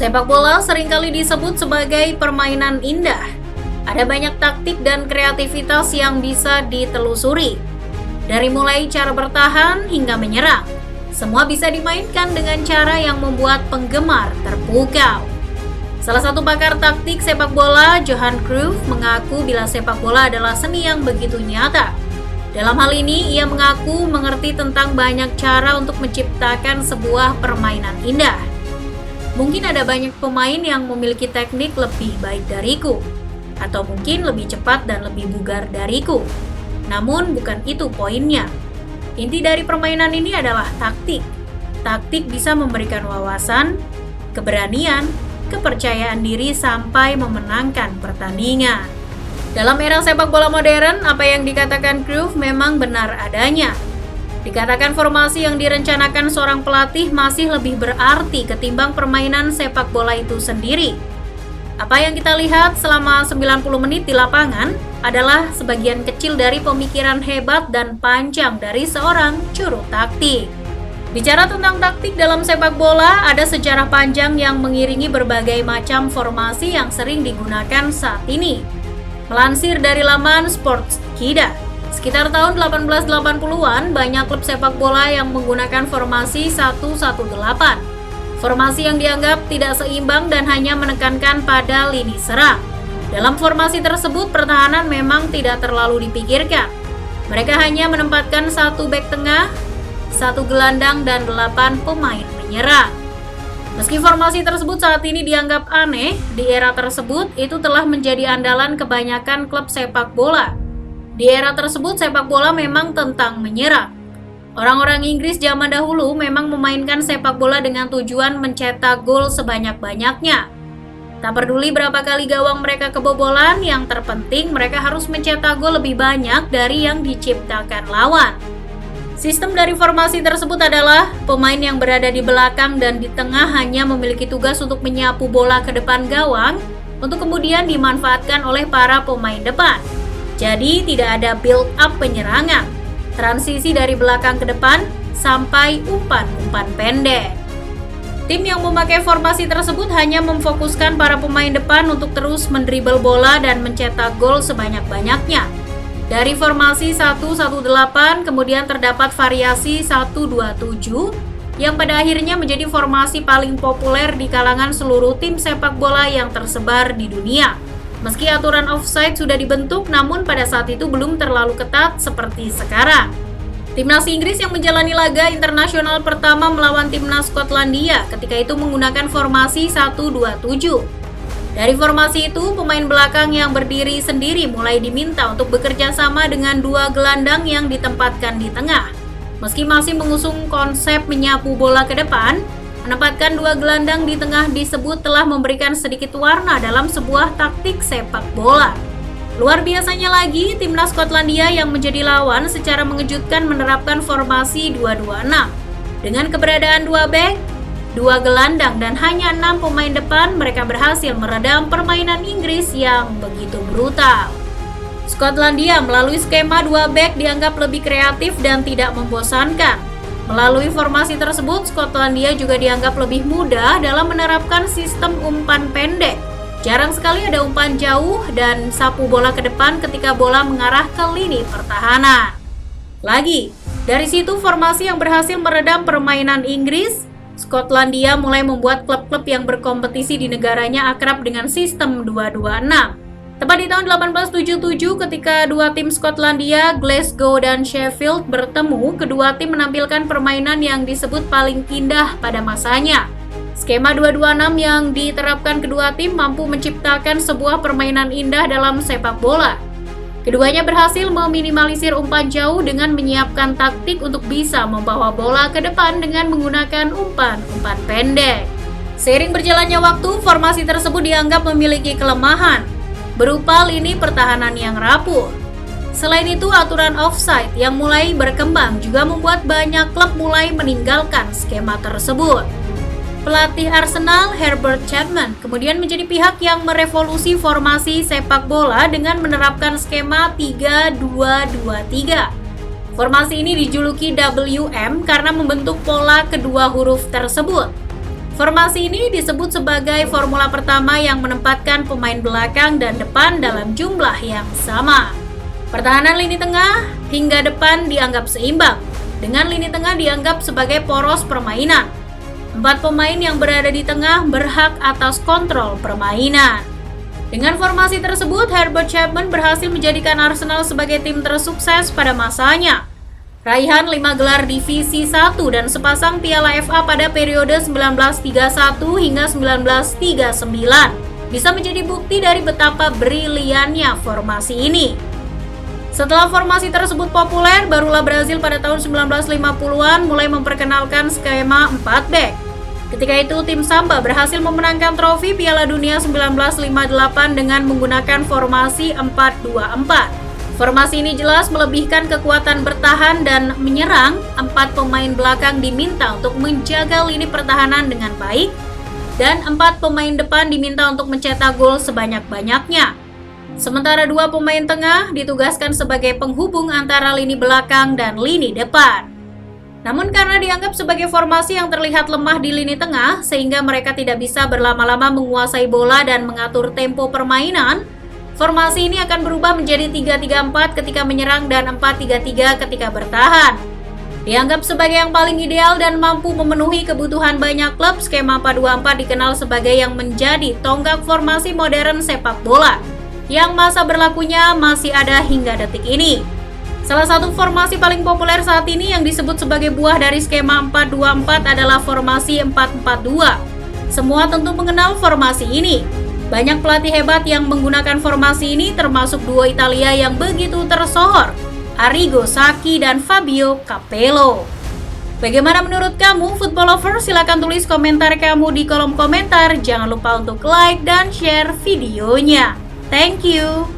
Sepak bola seringkali disebut sebagai permainan indah. Ada banyak taktik dan kreativitas yang bisa ditelusuri. Dari mulai cara bertahan hingga menyerang, semua bisa dimainkan dengan cara yang membuat penggemar terpukau. Salah satu pakar taktik sepak bola, Johan Cruyff, mengaku bila sepak bola adalah seni yang begitu nyata. Dalam hal ini, ia mengaku mengerti tentang banyak cara untuk menciptakan sebuah permainan indah. Mungkin ada banyak pemain yang memiliki teknik lebih baik dariku, atau mungkin lebih cepat dan lebih bugar dariku. Namun bukan itu poinnya. Inti dari permainan ini adalah taktik. Taktik bisa memberikan wawasan, keberanian, kepercayaan diri sampai memenangkan pertandingan. Dalam era sepak bola modern, apa yang dikatakan Cruyff memang benar adanya. Dikatakan formasi yang direncanakan seorang pelatih masih lebih berarti ketimbang permainan sepak bola itu sendiri. Apa yang kita lihat selama 90 menit di lapangan adalah sebagian kecil dari pemikiran hebat dan panjang dari seorang juru taktik. Bicara tentang taktik dalam sepak bola, ada sejarah panjang yang mengiringi berbagai macam formasi yang sering digunakan saat ini. Melansir dari laman Sportskida, sekitar tahun 1880-an, banyak klub sepak bola yang menggunakan formasi 1-1-8. Formasi yang dianggap tidak seimbang dan hanya menekankan pada lini serang. Dalam formasi tersebut, pertahanan memang tidak terlalu dipikirkan. Mereka hanya menempatkan satu bek tengah, satu gelandang, dan 8 pemain menyerang. Meski formasi tersebut saat ini dianggap aneh, di era tersebut itu telah menjadi andalan kebanyakan klub sepak bola. Di era tersebut, sepak bola memang tentang menyerang. Orang-orang Inggris zaman dahulu memang memainkan sepak bola dengan tujuan mencetak gol sebanyak-banyaknya. Tak peduli berapa kali gawang mereka kebobolan, yang terpenting mereka harus mencetak gol lebih banyak dari yang diciptakan lawan. Sistem dari formasi tersebut adalah pemain yang berada di belakang dan di tengah hanya memiliki tugas untuk menyapu bola ke depan gawang untuk kemudian dimanfaatkan oleh para pemain depan. Jadi tidak ada build up penyerangan, transisi dari belakang ke depan sampai umpan-umpan pendek. Tim yang memakai formasi tersebut hanya memfokuskan para pemain depan untuk terus mendribel bola dan mencetak gol sebanyak-banyaknya. Dari formasi 1-1-8 kemudian terdapat variasi 1-2-7 yang pada akhirnya menjadi formasi paling populer di kalangan seluruh tim sepak bola yang tersebar di dunia. Meski aturan offside sudah dibentuk, namun pada saat itu belum terlalu ketat seperti sekarang. Timnas Inggris yang menjalani laga internasional pertama melawan timnas Skotlandia ketika itu menggunakan formasi 1-2-7. Dari formasi itu, pemain belakang yang berdiri sendiri mulai diminta untuk bekerja sama dengan 2 gelandang yang ditempatkan di tengah. Meski masih mengusung konsep menyapu bola ke depan, menempatkan 2 gelandang di tengah disebut telah memberikan sedikit warna dalam sebuah taktik sepak bola. Luar biasanya lagi, timnas Skotlandia yang menjadi lawan secara mengejutkan menerapkan formasi 2-2-6. Dengan keberadaan 2 bek, 2 gelandang, dan hanya 6 pemain depan, mereka berhasil meredam permainan Inggris yang begitu brutal. Skotlandia melalui skema 2 bek dianggap lebih kreatif dan tidak membosankan. Melalui formasi tersebut, Skotlandia juga dianggap lebih mudah dalam menerapkan sistem umpan pendek. Jarang sekali ada umpan jauh dan sapu bola ke depan ketika bola mengarah ke lini pertahanan. Lagi, dari situ formasi yang berhasil meredam permainan Inggris, Skotlandia mulai membuat klub-klub yang berkompetisi di negaranya akrab dengan sistem 2-2-6. Tepat di tahun 1877 ketika 2 tim Skotlandia, Glasgow dan Sheffield bertemu, kedua tim menampilkan permainan yang disebut paling indah pada masanya. Skema 2-2-6 yang diterapkan kedua tim mampu menciptakan sebuah permainan indah dalam sepak bola. Keduanya berhasil meminimalisir umpan jauh dengan menyiapkan taktik untuk bisa membawa bola ke depan dengan menggunakan umpan-umpan pendek. Seiring berjalannya waktu, formasi tersebut dianggap memiliki kelemahan, berupa lini pertahanan yang rapuh. Selain itu, aturan offside yang mulai berkembang juga membuat banyak klub mulai meninggalkan skema tersebut. Pelatih Arsenal, Herbert Chapman, kemudian menjadi pihak yang merevolusi formasi sepak bola dengan menerapkan skema 3-2-2-3. Formasi ini dijuluki WM karena membentuk pola kedua huruf tersebut. Formasi ini disebut sebagai formula pertama yang menempatkan pemain belakang dan depan dalam jumlah yang sama. Pertahanan lini tengah hingga depan dianggap seimbang, dengan lini tengah dianggap sebagai poros permainan. 4 pemain yang berada di tengah berhak atas kontrol permainan. Dengan formasi tersebut, Herbert Chapman berhasil menjadikan Arsenal sebagai tim tersukses pada masanya. Raihan 5 gelar divisi 1 dan sepasang piala FA pada periode 1931 hingga 1939 bisa menjadi bukti dari betapa briliannya formasi ini. Setelah formasi tersebut populer, barulah Brazil pada tahun 1950-an mulai memperkenalkan skema 4 back. Ketika itu, tim Samba berhasil memenangkan trofi Piala Dunia 1958 dengan menggunakan formasi 4-2-4. Formasi ini jelas melebihkan kekuatan bertahan dan menyerang. 4 pemain belakang diminta untuk menjaga lini pertahanan dengan baik, dan 4 pemain depan diminta untuk mencetak gol sebanyak-banyaknya. Sementara 2 pemain tengah ditugaskan sebagai penghubung antara lini belakang dan lini depan. Namun karena dianggap sebagai formasi yang terlihat lemah di lini tengah, sehingga mereka tidak bisa berlama-lama menguasai bola dan mengatur tempo permainan, formasi ini akan berubah menjadi 3-3-4 ketika menyerang dan 4-3-3 ketika bertahan. Dianggap sebagai yang paling ideal dan mampu memenuhi kebutuhan banyak klub, skema 4-2-4 dikenal sebagai yang menjadi tonggak formasi modern sepak bola, yang masa berlakunya masih ada hingga detik ini. Salah satu formasi paling populer saat ini yang disebut sebagai buah dari skema 4-2-4 adalah formasi 4-4-2. Semua tentu mengenal formasi ini. Banyak pelatih hebat yang menggunakan formasi ini, termasuk duo Italia yang begitu tersohor, Arrigo Sacchi dan Fabio Capello. Bagaimana menurut kamu, football lover? Silahkan tulis komentar kamu di kolom komentar. Jangan lupa untuk like dan share videonya. Thank you.